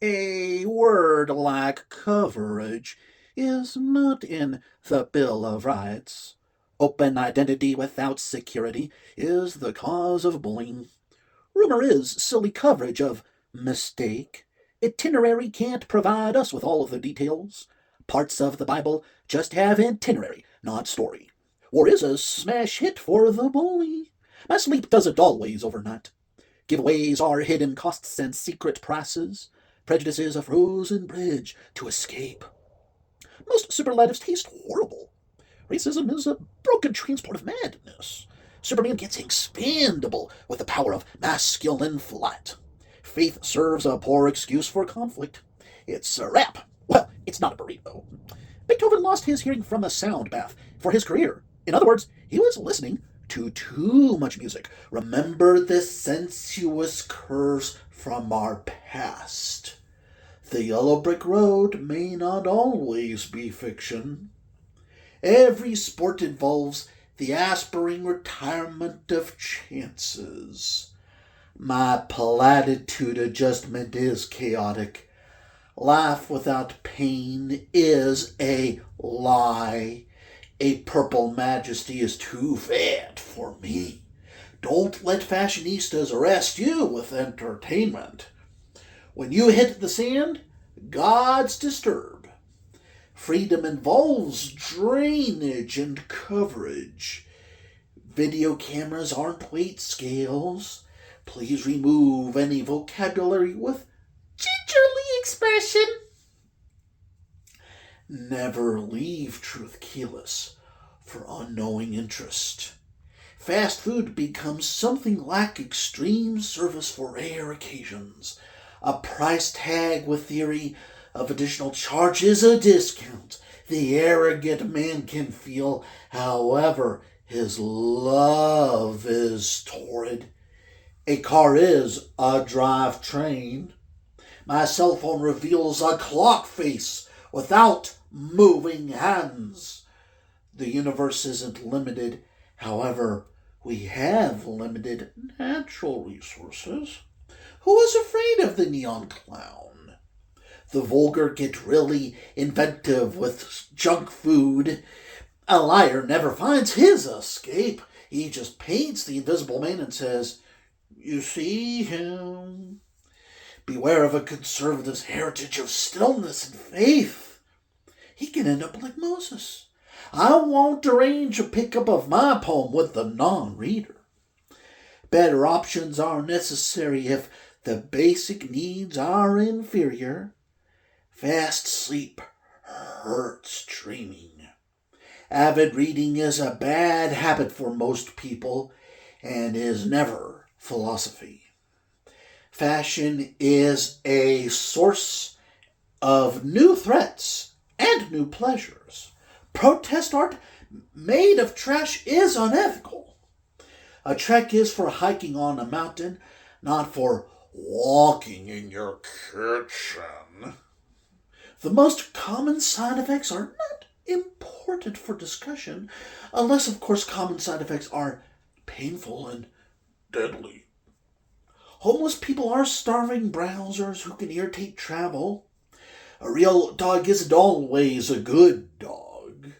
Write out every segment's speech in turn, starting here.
A word like coverage is not in the Bill of Rights. Open identity without security is the cause of bullying. Rumor is silly coverage of mistake. Itinerary can't provide us with all of the details. Parts of the Bible just have itinerary, not story. War is a smash hit for the bully. My sleep doesn't always overnight. Giveaways are hidden costs and secret prices. Prejudice is a frozen bridge to escape. Most superlatives taste horrible. Racism is a broken transport of madness. Superman gets expandable with the power of masculine flight. Faith serves a poor excuse for conflict. It's a rap. Well, it's not a burrito. Beethoven lost his hearing from a sound bath for his career. In other words, he was listening to too much music. Remember the sensuous curves from our past. The yellow brick road may not always be fiction. Every sport involves the aspiring retirement of chances. My platitude adjustment is chaotic. Life without pain is a lie. A purple majesty is too fat for me. Don't let fashionistas arrest you with entertainment. When you hit the sand, God's disturbed. Freedom involves drainage and coverage. Video cameras aren't weight scales. Please remove any vocabulary with gingerly expression. Never leave truth keyless for unknowing interest. Fast food becomes something like extreme service for rare occasions. A price tag with theory of additional charge is a discount the arrogant man can feel. However, his love is torrid. A car is a drivetrain. My cell phone reveals a clock face without moving hands. The universe isn't limited. However, we have limited natural resources. Who is afraid of the neon clown? The vulgar get really inventive with junk food. A liar never finds his escape. He just paints the invisible man and says, "You see him." Beware of a conservative's heritage of stillness and faith. He can end up like Moses. I won't arrange a pickup of my poem with the non-reader. Better options are necessary if the basic needs are inferior. Fast sleep hurts dreaming. Avid reading is a bad habit for most people and is never philosophy. Fashion is a source of new threats and new pleasures. Protest art made of trash is unethical. A trek is for hiking on a mountain, not for walking in your kitchen. The most common side effects are not important for discussion, unless, of course, common side effects are painful and deadly. Homeless people are starving browsers who can irritate travel. A real dog isn't always a good dog.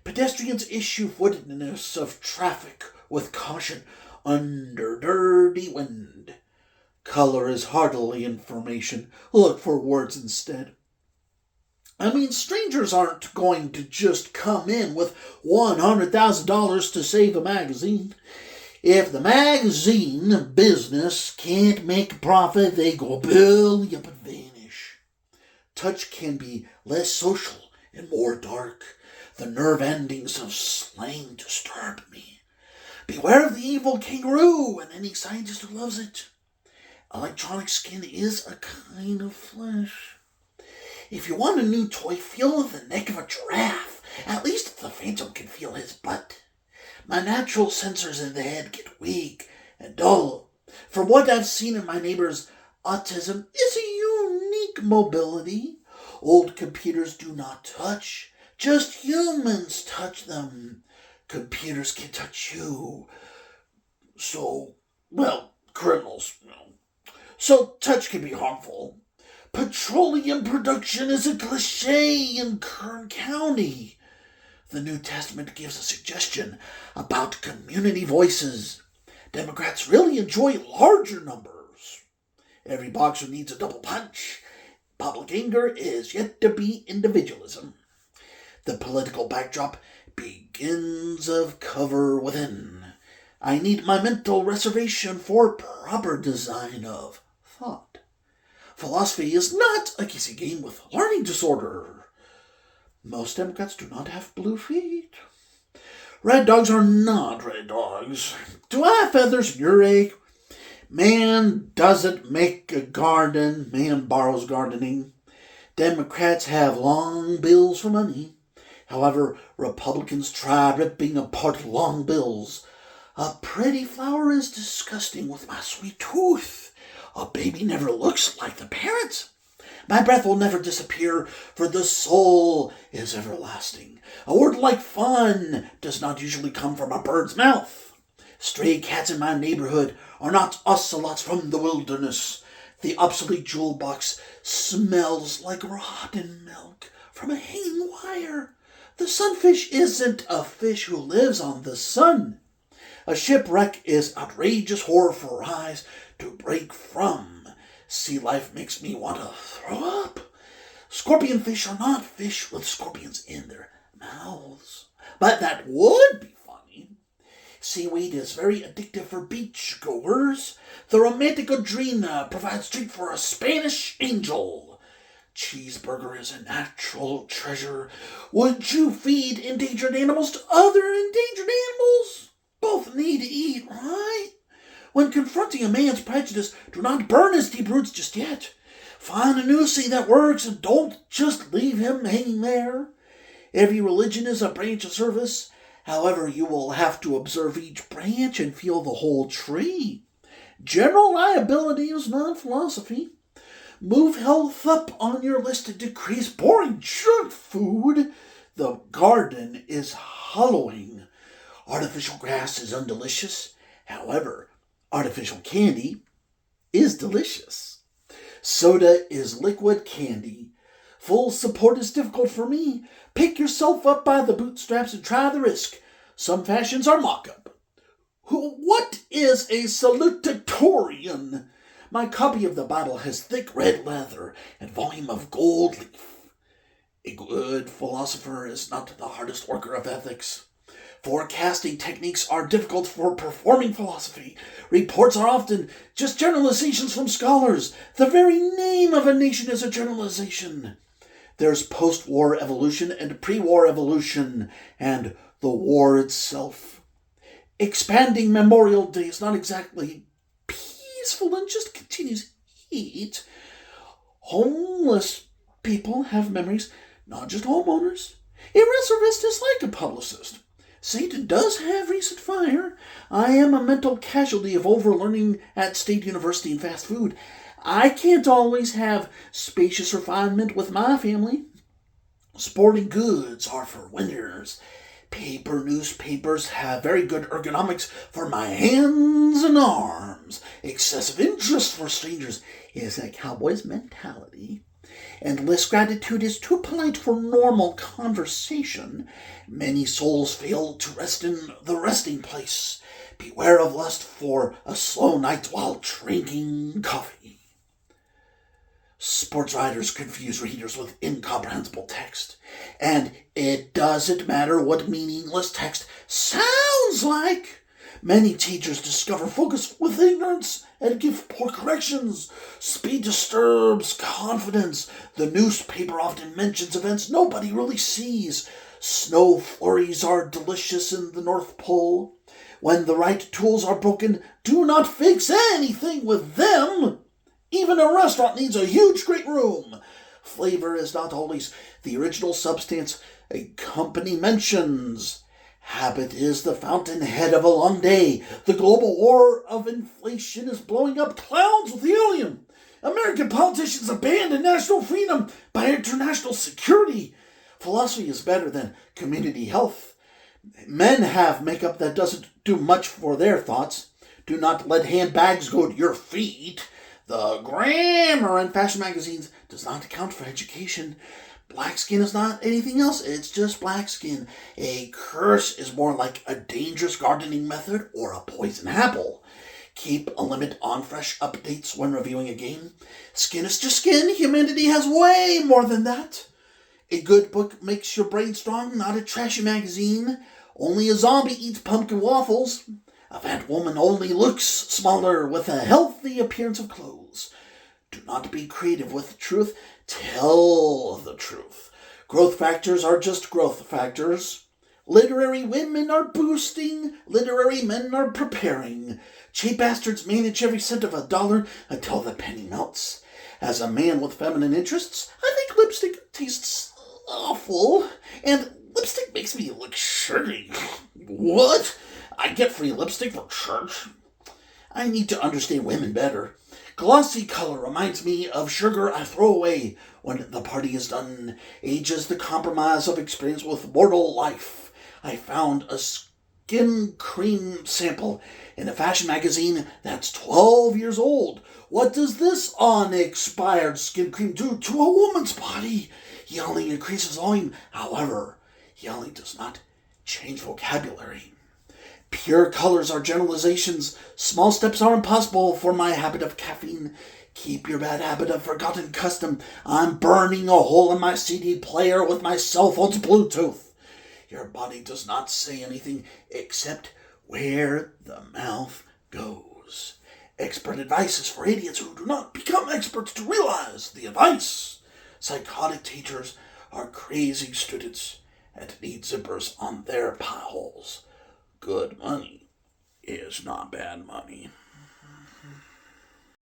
Pedestrians issue witness of traffic with caution under dirty wind. Color is hardly information. Look for words instead. Strangers aren't going to just come in with $100,000 to save a magazine. If the magazine business can't make a profit, they go belly up and vanish. Touch can be less social and more dark. The nerve endings of slang disturb me. Beware of the evil kangaroo and any scientist who loves it. Electronic skin is a kind of flesh. If you want a new toy, feel the neck of a giraffe. At least the Phantom can feel his butt. My natural sensors in the head get weak and dull. From what I've seen in my neighbor's, autism is a unique mobility. Old computers do not touch. Just humans touch them. Computers can touch you. Criminals. So touch can be harmful. Petroleum production is a cliche in Kern County. The New Testament gives a suggestion about community voices. Democrats really enjoy larger numbers. Every boxer needs a double punch. Public anger is yet to be individualism. The political backdrop begins of cover within. I need my mental reservation for proper design of thought. Philosophy is not a kissy game with learning disorder. Most Democrats do not have blue feet. Red dogs are not red dogs. Do I have feathers in your egg? Man doesn't make a garden, man borrows gardening. Democrats have long bills for money. However, Republicans try ripping apart long bills. A pretty flower is disgusting with my sweet tooth. A baby never looks like the parent. My breath will never disappear, for the soul is everlasting. A word like fun does not usually come from a bird's mouth. Stray cats in my neighborhood are not ocelots from the wilderness. The obsolete jewel box smells like rotten milk from a hanging wire. The sunfish isn't a fish who lives on the sun. A shipwreck is outrageous horror for eyes to break from. Sea life makes me want to throw up. Scorpion fish are not fish with scorpions in their mouths. But that would be funny. Seaweed is very addictive for beachgoers. The romantic Adrena provides treat for a Spanish angel. Cheeseburger is a natural treasure. Would you feed endangered animals to other endangered animals? Both need to eat, right? When confronting a man's prejudice, do not burn his deep roots just yet. Find a noosey that works and don't just leave him hanging there. Every religion is a branch of service. However, you will have to observe each branch and feel the whole tree. General liability is not philosophy. Move health up on your list to decrease boring junk food. The garden is hollowing. Artificial grass is undelicious. However, artificial candy is delicious. Soda is liquid candy. Full support is difficult for me. Pick yourself up by the bootstraps and try the risk. Some fashions are mock-up. What is a salutatorian? My copy of the Bible has thick red leather and volume of gold leaf. A good philosopher is not the hardest worker of ethics. Forecasting techniques are difficult for performing philosophy. Reports are often just generalizations from scholars. The very name of a nation is a generalization. There's post-war evolution and pre-war evolution, and the war itself. Expanding Memorial Day is not exactly peaceful and just continues heat. Homeless people have memories, not just homeowners. A reservist is like a publicist. Satan does have recent fire. I am a mental casualty of overlearning at State University and fast food. I can't always have spacious refinement with my family. Sporting goods are for winners. Paper newspapers have very good ergonomics for my hands and arms. Excessive interest for strangers is a cowboy's mentality. Endless gratitude is too polite for normal conversation. Many souls fail to rest in the resting place. Beware of lust for a slow night while drinking coffee. Sports writers confuse readers with incomprehensible text. And it doesn't matter what meaningless text sounds like. Many teachers discover focus with ignorance and give poor corrections. Speed disturbs confidence. The newspaper often mentions events nobody really sees. Snow flurries are delicious in the North Pole. When the right tools are broken, do not fix anything with them. Even a restaurant needs a huge, great room. Flavor is not always the original substance a company mentions. Habit is the fountainhead of a long day. The global war of inflation is blowing up clouds with helium. American politicians abandon national freedom by international security. Philosophy is better than community health. Men have makeup that doesn't do much for their thoughts. Do not let handbags go to your feet. The grandma glamour in fashion magazines does not account for education. Black skin is not anything else, it's just black skin. A curse is more like a dangerous gardening method or a poison apple. Keep a limit on fresh updates when reviewing a game. Skin is just skin. Humanity has way more than that. A good book makes your brain strong, not a trashy magazine. Only a zombie eats pumpkin waffles. A fat woman only looks smaller with a healthy appearance of clothes. Do not be creative with the truth. Tell the truth. Growth factors are just growth factors. Literary women are boosting. Literary men are preparing. Cheap bastards manage every cent of a dollar until the penny melts. As a man with feminine interests, I think lipstick tastes awful. And lipstick makes me look shirty. What? I get free lipstick for church? I need to understand women better. Glossy color reminds me of sugar I throw away when the party is done. Age is the compromise of experience with mortal life. I found a skin cream sample in a fashion magazine that's 12 years old. What does this unexpired skin cream do to a woman's body? Yelling increases volume. However, yelling does not change vocabulary. Pure colors are generalizations. Small steps are impossible for my habit of caffeine. Keep your bad habit of forgotten custom. I'm burning a hole in my CD player with my cell phone's Bluetooth. Your body does not say anything except where the mouth goes. Expert advice is for idiots who do not become experts to realize the advice. Psychotic teachers are crazy students and need zippers on their pie holes. Good money is not bad money.